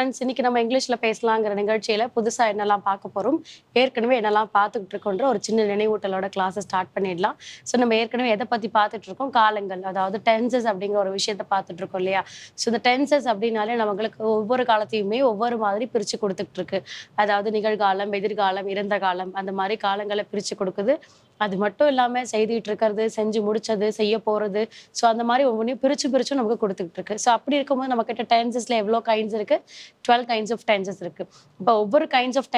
Friends, இன்னைக்கு நம்ம இங்கிலீஷ்ல பேசலாங்கிற நிகழ்ச்சியில புதுசா என்னெல்லாம் பார்க்க போறோம், ஏற்கனவே என்னெல்லாம் பார்த்துக்கிட்டு இருக்கோன்ற ஒரு சின்ன நினைவூட்டலோட கிளாஸை ஸ்டார்ட் பண்ணிடலாம். ஸோ நம்ம ஏற்கனவே எதை பத்தி பார்த்துட்டு இருக்கோம், காலங்கள், அதாவது டென்சஸ் அப்படிங்கிற ஒரு விஷயத்த பார்த்துட்டு இருக்கோம் இல்லையா. ஸோ இந்த டென்சஸ் அப்படின்னாலே நம்மளுக்கு ஒவ்வொரு காலத்தையுமே ஒவ்வொரு மாதிரி பிரிச்சு கொடுத்துட்டு இருக்கு. அதாவது நிகழ்காலம், எதிர்காலம், இறந்த காலம், அந்த மாதிரி காலங்களை பிரிச்சு கொடுக்குது. அது மட்டும் இல்லாம செய்துட்டு இருக்கிறது, செஞ்சு முடிச்சது, செய்ய போறது. ஸோ அந்த மாதிரி ஒவ்வொன்றையும் பிரிச்சு பிரிச்சும் நமக்கு கொடுத்துக்கிட்டு இருக்கு. ஸோ அப்படி இருக்கும்போது நம்ம கிட்ட டென்சஸ்ல எவ்வளோ கைண்ட்ஸ் இருக்கு? 12 கைண்ட்ஸ் ஆஃப் டென்சஸ் இருக்கு. இப்போ ஒவ்வொரு கைண்ட் ஆஃப்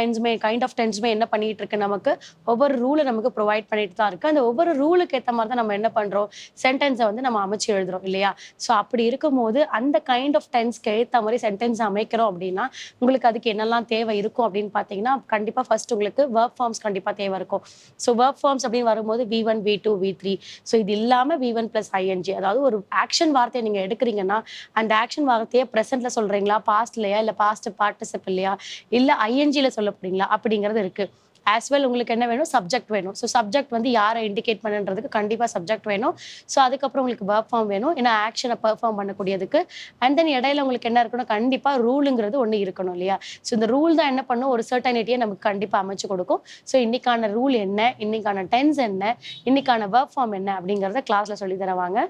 டென்ஸுமே என்ன பண்ணிட்டு இருக்கு, நமக்கு ஒவ்வொரு ரூலை நமக்கு ப்ரொவைட் பண்ணிட்டு தான் இருக்கு. அந்த ஒவ்வொரு ரூலுக்கு ஏற்ற மாதிரி தான் நம்ம என்ன பண்றோம், சென்டென்ஸை வந்து நம்ம அமைச்சு எழுதுறோம் இல்லையா. ஸோ அப்படி இருக்கும்போது அந்த கைண்ட் ஆஃப் டென்ஸ்க்கு ஏற்ற மாதிரி சென்டென்ஸ் அமைக்கிறோம் அப்படின்னா உங்களுக்கு அதுக்கு என்னெல்லாம் தேவை இருக்கும் அப்படின்னு பார்த்தீங்கன்னா, கண்டிப்பா ஃபர்ஸ்ட் உங்களுக்கு வெர்ப் ஃபார்ம்ஸ் கண்டிப்பா தேவை இருக்கும். ஸோ வெர்ப் ஃபார்ம்ஸ் அப்படின்னு வரும்போது V1, V2, V3. ஸோ இது இல்லாம V1 + ING, அதாவது ஒரு ஆக்ஷன் வார்த்தையை நீங்க எடுக்கிறீங்கன்னா அந்த ஆக்ஷன் வார்த்தையை ப்ரெசென்ட்ல சொல்றீங்களா, பாஸ்ட்லயா, இல்ல பாஸ்ட் பார்ட்டிசிபிள்லையா, இல்ல ஐஎன்ஜில சொல்ல போறீங்களா அப்படிங்கிறது இருக்கு. ஆஸ் வெல் உங்களுக்கு என்ன வேணும், சப்ஜெக்ட் வேணும். ஸோ சப்ஜெக்ட் வந்து யாரை இண்டிகேட் பண்ணுன்றதுக்கு கண்டிப்பா சப்ஜெக்ட் வேணும். ஸோ அதுக்கப்புறம் உங்களுக்கு வெர்ப் ஃபார்ம் வேணும், ஏன்னா ஆக்ஷனை பெர்ஃபார்ம் பண்ணக்கூடியதுக்கு. அண்ட் தென் இடையில உங்களுக்கு என்ன இருக்கணும், கண்டிப்பா ரூலுங்கிறது ஒன்று இருக்கணும் இல்லையா. ஸோ இந்த ரூல் தான் என்ன பண்ணும், ஒரு சர்டனிட்டியை நமக்கு கண்டிப்பா அமைச்சு கொடுக்கும். ஸோ இன்னைக்கான ரூல் என்ன, இன்னைக்கான டென்ஸ் என்ன, இன்னைக்கான வெர்ப் ஃபார்ம் என்ன அப்படிங்கிறத கிளாஸ்ல சொல்லி தருவாங்க.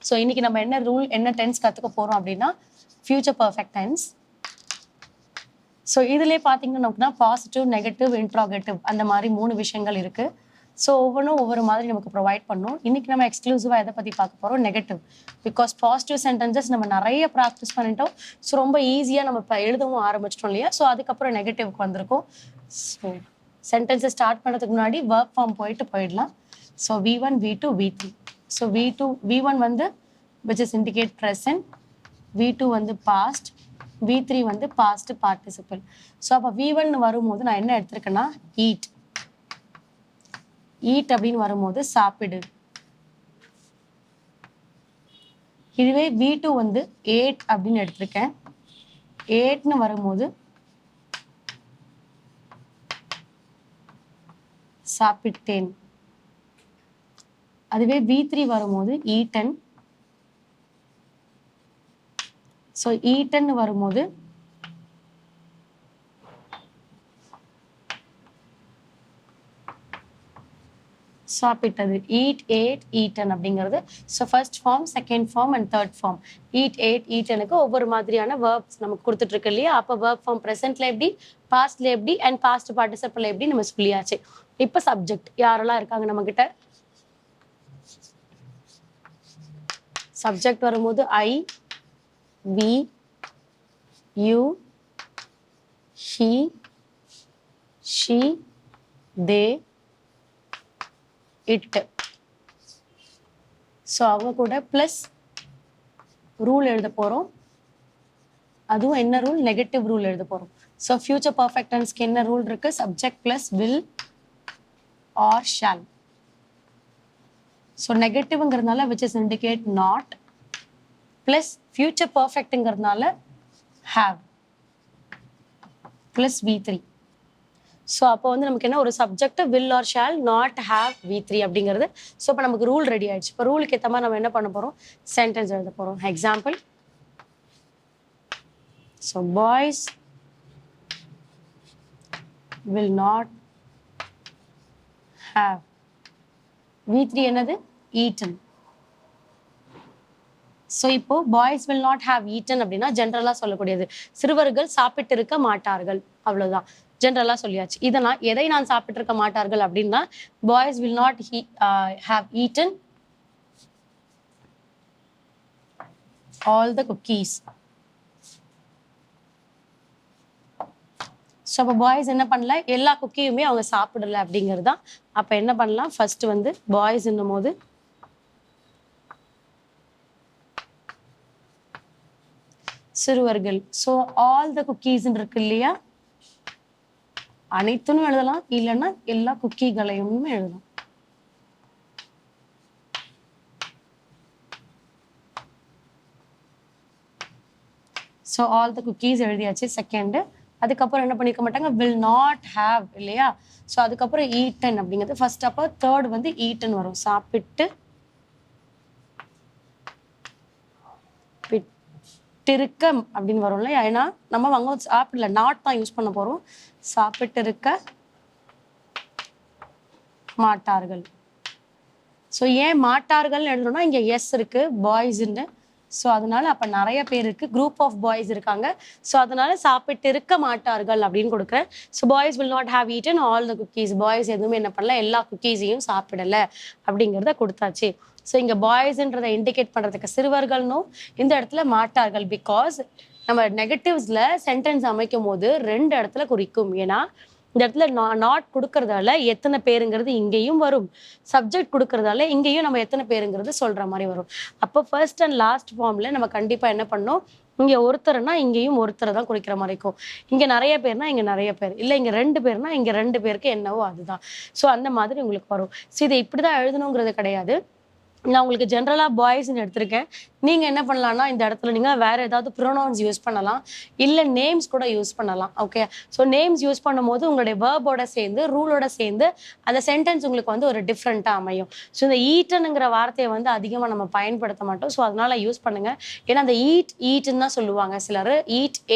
ஸோ இன்னைக்கு நம்ம என்ன ரூல், என்ன டென்ஸ் கற்றுக்க போறோம் அப்படின்னா, ஃபியூச்சர் பர்ஃபெக்ட் டென்ஸ். ஸோ இதுலேயே பார்த்தீங்கன்னா நமக்குனா பாசிட்டிவ், நெகட்டிவ், இன்ட்ராகேட்டிவ் அந்த மாதிரி 3 விஷயங்கள் இருக்கு. ஸோ ஒவ்வொன்றும் ஒவ்வொரு மாதிரி நமக்கு ப்ரொவைட் பண்ணும். இன்னைக்கு நம்ம எக்ஸ்க்ளூசிவாக எதை பற்றி பார்க்க போகிறோம், நெகட்டிவ். பிகாஸ் பாசிட்டிவ் சென்டென்சஸ் நம்ம நிறைய ப்ராக்டிஸ் பண்ணிட்டோம். ஸோ ரொம்ப ஈஸியாக நம்ம இப்போ எழுதவும் ஆரம்பிச்சிட்டோம் இல்லையா. ஸோ அதுக்கப்புறம் நெகட்டிவ்க்கு வந்திருக்கோம். ஸோ சென்டென்ஸை ஸ்டார்ட் பண்ணுறதுக்கு முன்னாடி வெர்ப் ஃபார்ம் போயிடலாம். So V1, V2, V3. So V1 வந்து which is indicate present, V2 வந்து past, V3 வந்து past participle. ஸோ அப்போ V1 வரும்போது நான் என்ன எடுத்திருக்கேன்னா eat அப்படின்னு வரும்போது சாப்பிடு. இதுவே V2 வந்து ate அப்படின்னு எடுத்திருக்கேன். ateன்னு வரும்போது சாப்பிட்டேன். அதுவே V3 வரும்போது eaten. ஸோ ஈட்டன் வரும்போது சாப்பிட்டது. ஈட், ஏட், ஈட்டன் அப்படிங்கிறது. So first form, second form and third form. Eat, ate, ஈட்டனுக்கு ஒவ்வொரு மாதிரியான வேர்ப்ஸ் நமக்கு கொடுத்துட்டு இருக்கு இல்லையா. அப்போ வேர்ப் ஃபார்ம் ப்ரெசென்ட்ல எப்படி, பாஸ்ட்ல எப்படி, அண்ட் பாஸ்ட் பார்ட்டிசிபிள் எப்படி நம்ம சொல்லியாச்சு. இப்போ சப்ஜெக்ட் யாரெல்லாம் இருக்காங்க நம்ம கிட்ட. சப்ஜெக்ட் வரும்போது I, we, you, he, she, they, it. So அவங்க கூட ப்ளஸ் ரூல் எழுத போகிறோம். அதுவும் என்ன ரூல், நெகட்டிவ் ரூல் எழுத போகிறோம். ஸோ ஃபியூச்சர் பர்ஃபெக்ட் டென்ஸ்க்கு என்ன ரூல் இருக்குது, subject plus will or shall. So நெகட்டிவ்ங்கிறதுனால which is indicate not, plus future பர்ஃபெக்ட்டுங்கிறதுனால have, ப்ளஸ் V3. ஸோ அப்போ வந்து நமக்கு என்ன, ஒரு subject will or shall, not have, V3 அப்படிங்கிறது. ஸோ இப்போ நமக்கு ரூல் ரெடி ஆயிடுச்சு. இப்போ ரூலுக்கு ஏற்ற மாதிரி நம்ம என்ன பண்ண போகிறோம், சென்டென்ஸ் எழுத போகிறோம். Example, so boys will not have, V3 என்னது, ஈட்டன். ஸோ இப்போ boys will not have eaten அப்படின்னா ஜென்ரலாக சொல்லக்கூடியது, சிறுவர்கள் சாப்பிட்டு இருக்க மாட்டார்கள், அவ்வளோதான். ஜென்ரலாக சொல்லியாச்சு. இதெல்லாம் எதை நான் சாப்பிட்டு இருக்க மாட்டார்கள் அப்படின்னா, boys will not have eaten all the cookies. So அப்போ பாய்ஸ் என்ன பண்ணல, எல்லா குக்கியுமே அவங்க சாப்பிடல அப்படிங்கிறது தான். அப்போ என்ன பண்ணலாம், ஃபர்ஸ்ட் வந்து பாய்ஸ் என்னும் போது சிறுவர்கள். ஸோ ஆல் த குக்கீஸ் இருக்கு இல்லையா, அனைத்தும் எழுதலாம், இல்லைன்னா எல்லா குக்கிகளையும் எழுதலாம். ஸோ ஆல் த குக்கீஸ் எழுதியாச்சு செகண்ட். அதுக்கப்புறம் என்ன பண்ணிக்க மாட்டாங்க, வில் நாட் ஹேவ் இல்லையா. ஸோ அதுக்கப்புறம் ஈட்டன் அப்படிங்கிறது ஃபர்ஸ்ட். அப்போ தேர்ட் வந்து ஈட்டன் வரும், சாப்பிட்டு சாப்பிட்டிருக்க அப்படின்னு வரும்ல, ஏன்னா நம்ம அங்க சாப்பிடல, நாட் தான் யூஸ் பண்ண போறோம். சாப்பிட்டிருக்க மாட்டார்கள். ஸோ ஏன் மாட்டார்கள்னு எழுதணும்னா இங்க எஸ் இருக்கு பாய்ஸ்ன்னு. ஸோ அதனால அப்ப நிறைய பேர் இருக்கு, குரூப் ஆஃப் பாய்ஸ் இருக்காங்க. ஸோ அதனால சாப்பிட்டு இருக்க மாட்டார்கள் அப்படின்னு கொடுக்குறேன். So boys will not have eaten all the cookies. Boys எதுவுமே என்ன பண்ணல, எல்லா குக்கீஸையும் சாப்பிடல அப்படிங்கிறத கொடுத்தாச்சு. ஸோ இங்க பாய்ஸ்ன்றதை இண்டிகேட் பண்றதுக்கு சிறுவர்கள்னும், இந்த இடத்துல மாட்டார்கள். பிகாஸ் நம்ம நெகட்டிவ்ஸ்ல சென்டென்ஸ் அமைக்கும் போது 2 இடத்துல குறிக்கும். ஏன்னா இந்த இடத்துல நாட் கொடுக்கறதால எத்தனை பேருங்கிறது இங்கேயும் வரும், சப்ஜெக்ட் கொடுக்கறதால இங்கேயும் நம்ம எத்தனை பேருங்கிறது சொல்ற மாதிரி வரும். அப்போ ஃபர்ஸ்ட் அண்ட் லாஸ்ட் ஃபார்ம்ல நம்ம கண்டிப்பா என்ன பண்ணோம், இங்க ஒருத்தர்னா இங்கேயும் ஒருத்தரை தான் குறிக்கிற மாதிரி இருக்கும். இங்க நிறைய பேர்னா இங்க நிறைய பேர், இல்ல இங்க 2 பேர்னா இங்க 2 பேருக்கு என்னவோ அதுதான். ஸோ அந்த மாதிரி உங்களுக்கு வரும். ஸோ இதை இப்படிதான் எழுதணுங்கிறது கிடையாது. நான் உங்களுக்கு ஜென்ரலா பாய்ஸ்ன்னு எடுத்திருக்கேன். நீங்க என்ன பண்ணலாம்னா இந்த இடத்துல நீங்க வேற ஏதாவது ப்ரோனவுன்ஸ் யூஸ் பண்ணலாம், இல்ல நேம்ஸ் கூட யூஸ் பண்ணலாம். ஓகே, ஸோ நேம்ஸ் யூஸ் பண்ணும்போது உங்களுடைய வேர்போட சேர்ந்து ரூலோட சேர்ந்து அந்த சென்டென்ஸ் உங்களுக்கு வந்து ஒரு டிஃப்ரெண்டா அமையும். ஸோ இந்த ஈட்டனுங்கிற வார்த்தையை வந்து அதிகமா நம்ம பயன்படுத்த மாட்டோம். ஸோ அதனால யூஸ் பண்ணுங்க. ஏன்னா அந்த ஈட்ன்னு தான் சொல்லுவாங்க சிலர்,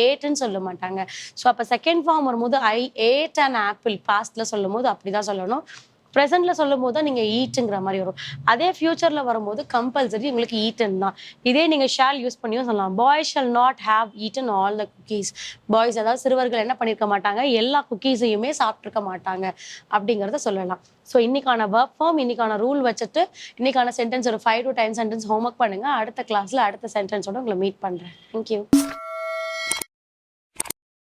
ஏட்ன்னு சொல்ல மாட்டாங்க. ஸோ அப்ப செகண்ட் ஃபார்ம் வரும்போது ஐ ஏட் அன் ஆப்பிள், பாஸ்ட்ல சொல்லும் போது அப்படிதான் சொல்லணும். ப்ரெசென்ட்ல சொல்லும் போது தான் நீங்க ஈட்டுங்கிற மாதிரி வரும். அதே ஃபியூச்சர்ல வரும்போது கம்பல்சரி உங்களுக்கு ஈட்டன் தான். இதே நீங்க ஷால் யூஸ் பண்ணியும் சொல்லலாம். Boys shawl not have eaten all the cookies. Boys அதாவது சிறுவர்கள் என்ன பண்ணிருக்க மாட்டாங்க, எல்லா குக்கீஸையுமே சாப்பிட்டுருக்க மாட்டாங்க அப்படிங்கிறத சொல்லலாம். ஸோ இன்னைக்கான ஒர்க் ஃபார்ம், இன்னைக்கான ரூல் வச்சுட்டு இன்னைக்கான சென்டென்ஸ் ஒரு 5 to 10 சென்டென்ஸ் ஹோம்ஒர்க் பண்ணுங்க. அடுத்த கிளாஸ்ல அடுத்த சென்டென்ஸோட உங்களை மீட் பண்றேன். தேங்க்யூ.